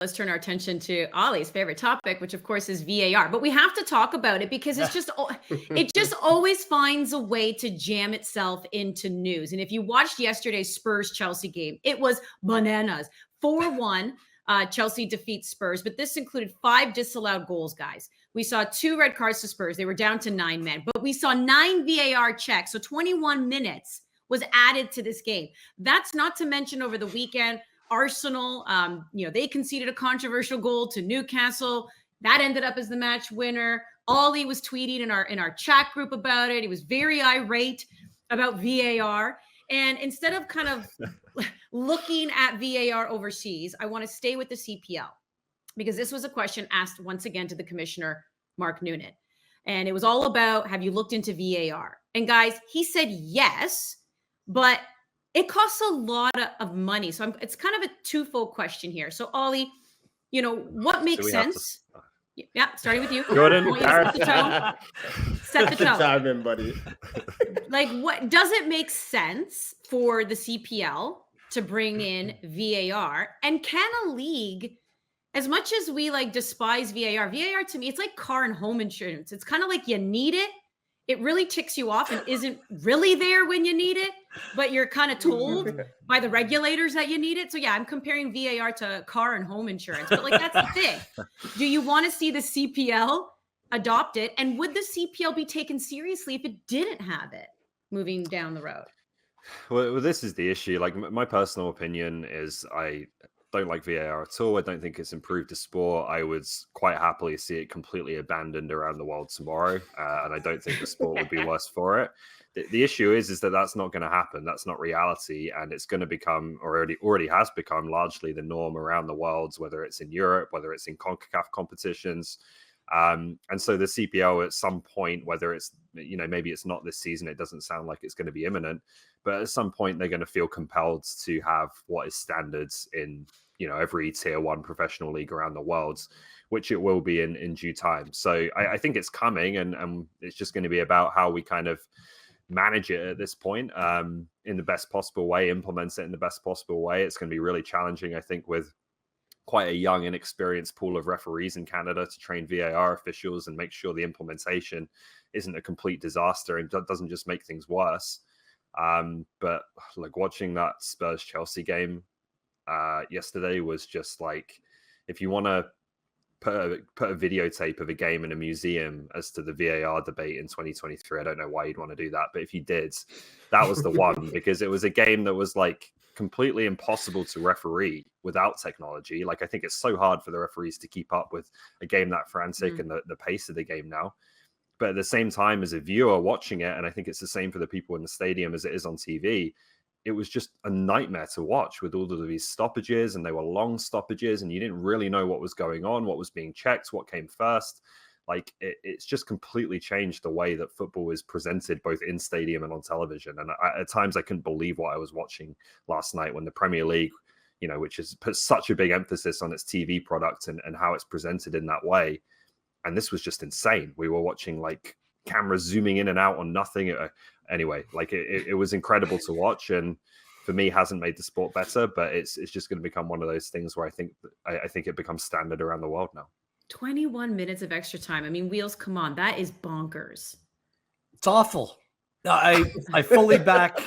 let's turn our attention to Ollie's favorite topic, which of course is VAR. But we have to talk about it because it just always finds a way to jam itself into news. And if you watched yesterday's Spurs-Chelsea game, it was bananas. 4-1, Chelsea defeats Spurs, but this included 5 disallowed goals, guys. We saw 2 red cards to Spurs. They were down to 9 men, but we saw 9 VAR checks. So 21 minutes was added to this game. That's not to mention over the weekend, Arsenal, they conceded a controversial goal to Newcastle. That ended up as the match winner. Ollie was tweeting in our chat group about it. He was very irate about VAR. And instead of kind of looking at VAR overseas, I want to stay with the CPL because this was a question asked once again to the commissioner, Mark Noonan. And it was all about, have you looked into VAR? And guys, he said yes, but it costs a lot of money. So it's kind of a twofold question here. So Ollie, what makes sense? Yeah, starting with you. Jordan, set the tone. Set the tone. Time in, buddy. Like, what does it make sense for the CPL to bring in VAR? And can a league, as much as we despise VAR to me, it's like car and home insurance. It's kind of like you need it. It really ticks you off and isn't really there when you need it, but you're kind of told by the regulators that you need it. So yeah, I'm comparing VAR to car and home insurance, but that's the thing. Do you want to see the CPL adopt it? And would the CPL be taken seriously if it didn't have it moving down the road? Well, this is the issue. My personal opinion is I don't like VAR at all. I don't think it's improved the sport. I would quite happily see it completely abandoned around the world tomorrow. And I don't think the sport would be worse for it. The issue is that that's not going to happen. That's not reality. And it's going to become, or already has become, largely the norm around the world, whether it's in Europe, whether it's in CONCACAF competitions. And so the CPL at some point, whether it's, maybe it's not this season, it doesn't sound like it's going to be imminent, but at some point they're going to feel compelled to have what is standards in, every tier 1 professional league around the world, which it will be in due time. So I think it's coming and it's just going to be about how we kind of manage it at this point in the best possible way, implement it in the best possible way. It's going to be really challenging, I think, with quite a young, inexperienced pool of referees in Canada to train VAR officials and make sure the implementation isn't a complete disaster and doesn't just make things worse. But watching that Spurs-Chelsea game yesterday was just if you want to put a videotape of a game in a museum as to the VAR debate in 2023, I don't know why you'd want to do that, but if you did, that was the one, because it was a game that was completely impossible to referee without technology. I think it's so hard for the referees to keep up with a game that frantic and the pace of the game now. But at the same time, as a viewer watching it, and I think it's the same for the people in the stadium as it is on TV, it was just a nightmare to watch with all of these stoppages, and they were long stoppages, and you didn't really know what was going on, what was being checked, what came first. It's just completely changed the way that football is presented, both in stadium and on television. And at times I couldn't believe what I was watching last night when the Premier League, which has put such a big emphasis on its TV product and how it's presented in that way. And this was just insane. We were watching cameras zooming in and out on nothing. Anyway, it was incredible to watch, and for me hasn't made the sport better, but it's just going to become one of those things where I think it becomes standard around the world now. 21 minutes of extra time. I mean, Wheels, come on. That is bonkers. It's awful. I fully back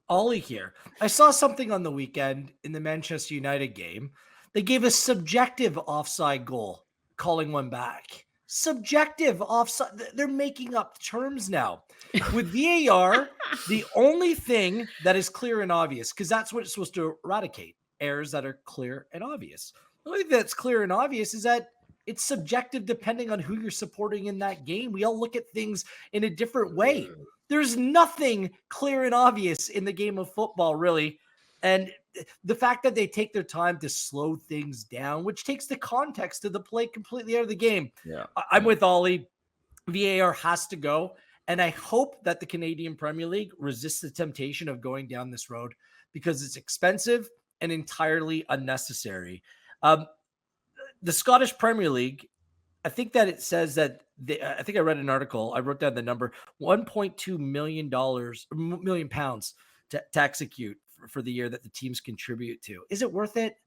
Ollie here. I saw something on the weekend in the Manchester United game. They gave a subjective offside goal, calling one back. Subjective offside. They're making up terms now. With VAR, the only thing that is clear and obvious, because that's what it's supposed to eradicate, errors that are clear and obvious. The only thing that's clear and obvious is that it's subjective depending on who you're supporting in that game. We all look at things in a different way. There's nothing clear and obvious in the game of football, really. And the fact that they take their time to slow things down, which takes the context of the play completely out of the game. Yeah, I'm with Ollie. VAR has to go. And I hope that the Canadian Premier League resists the temptation of going down this road, because it's expensive and entirely unnecessary. The Scottish Premier League, I think that it says that I think I read an article. I wrote down the number, $1.2 million to execute for the year that the teams contribute to. Is it worth it?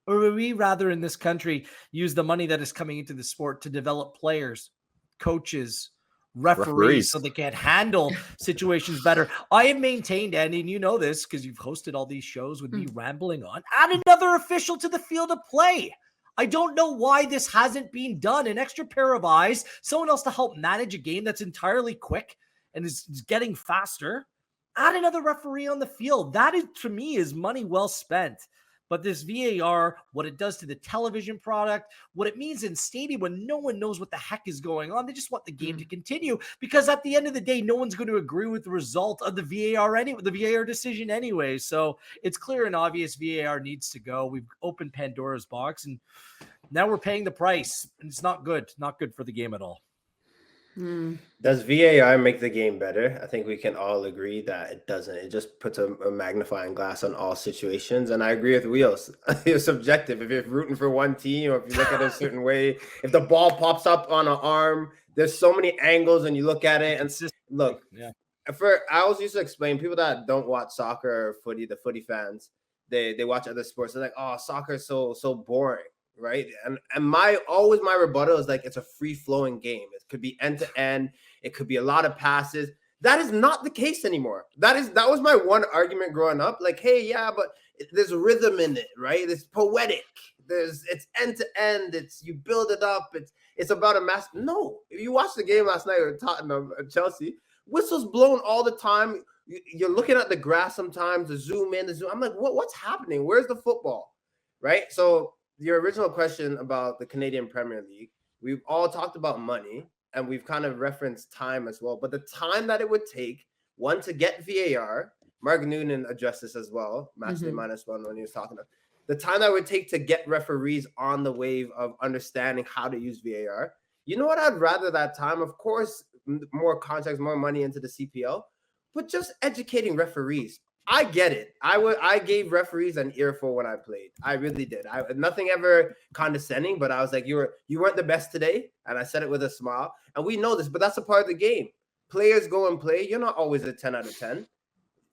Or would we rather in this country use the money that is coming into the sport to develop players, coaches, referees so they can handle situations better? I have maintained, Andy, and you know this because you've hosted all these shows with me rambling on, add another official to the field of play. I don't know why this hasn't been done. An extra pair of eyes, someone else to help manage a game that's entirely quick and is getting faster. Add another referee on the field. That is, to me, is money well spent. But this VAR, what it does to the television product, what it means in stadium when no one knows what the heck is going on. They just want the game to continue because at the end of the day, no one's going to agree with the result of the VAR decision anyway. So it's clear and obvious VAR needs to go. We've opened Pandora's box and now we're paying the price. And it's not good. Not good for the game at all. Does VAR make the game better? I think we can all agree that it doesn't. It just puts a magnifying glass on all situations. And I agree with Wheels. It's subjective. If you're rooting for one team or if you look at it a certain way, if the ball pops up on an arm, there's so many angles and you look at it and just look. Yeah. I always used to explain, people that don't watch soccer or footy, the footy fans, they watch other sports. They're like, oh, soccer is so boring. Right. And my rebuttal is like, it's a free flowing game. It could be end to end. It could be a lot of passes. That is not the case anymore. That was my one argument growing up. Like, hey, yeah, but there's rhythm in it, right? It's poetic. It's end to end. You build it up. It's about a mass. No, if you watched the game last night with Tottenham and Chelsea, whistles blown all the time. You're looking at the grass sometimes, the zoom in, the zoom. I'm like, what's happening? Where's the football? Right. So your original question about the Canadian Premier League, we've all talked about money and we've kind of referenced time as well. But the time that it would take, one, to get VAR, Mark Noonan addressed this as well, Matchday -1 when he was talking about the time that it would take to get referees on the wave of understanding how to use VAR. You know what? I'd rather that time, of course, more context, more money into the CPL, but just educating referees. I get it. I gave referees an earful when I played. I really did. Nothing ever condescending, but I was like, you weren't the best today. And I said it with a smile. And we know this, but that's a part of the game. Players go and play. You're not always a 10 out of 10.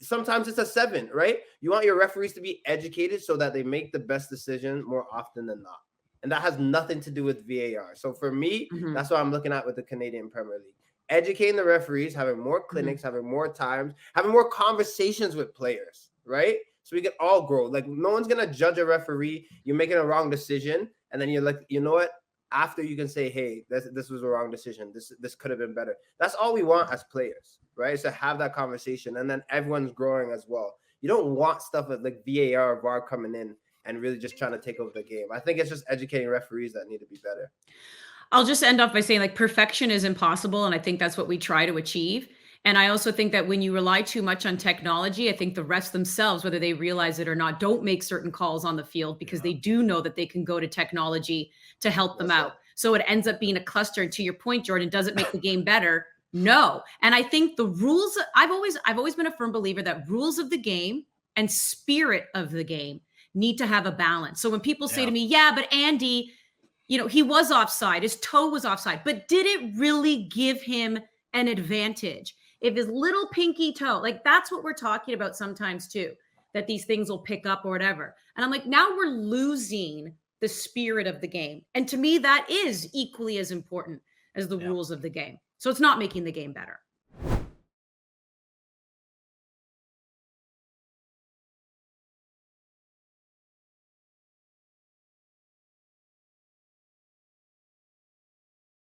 Sometimes it's a 7, right? You want your referees to be educated so that they make the best decision more often than not. And that has nothing to do with VAR. So for me, that's what I'm looking at with the Canadian Premier League. Educating the referees, having more clinics, having more times, having more conversations with players, right? So we can all grow. Like, no one's going to judge a referee. You're making a wrong decision. And then you're like, you know what? After you can say, hey, this was a wrong decision. This could have been better. That's all we want as players, right? Is to have that conversation. And then everyone's growing as well. You don't want stuff like VAR or VAR coming in and really just trying to take over the game. I think it's just educating referees that need to be better. I'll just end off by saying, like, perfection is impossible. And I think that's what we try to achieve. And I also think that when you rely too much on technology, I think the refs themselves, whether they realize it or not, don't make certain calls on the field because they do know that they can go to technology to help them out. So it ends up being a cluster. And to your point, Jordan, does it make the game better? No. And I think the rules, I've always been a firm believer that rules of the game and spirit of the game need to have a balance. So when people say to me, yeah, but Andy, he was offside, his toe was offside, but did it really give him an advantage? If his little pinky toe, like, that's what we're talking about sometimes too, that these things will pick up or whatever. And I'm like, now we're losing the spirit of the game. And to me, that is equally as important as the rules of the game. So it's not making the game better.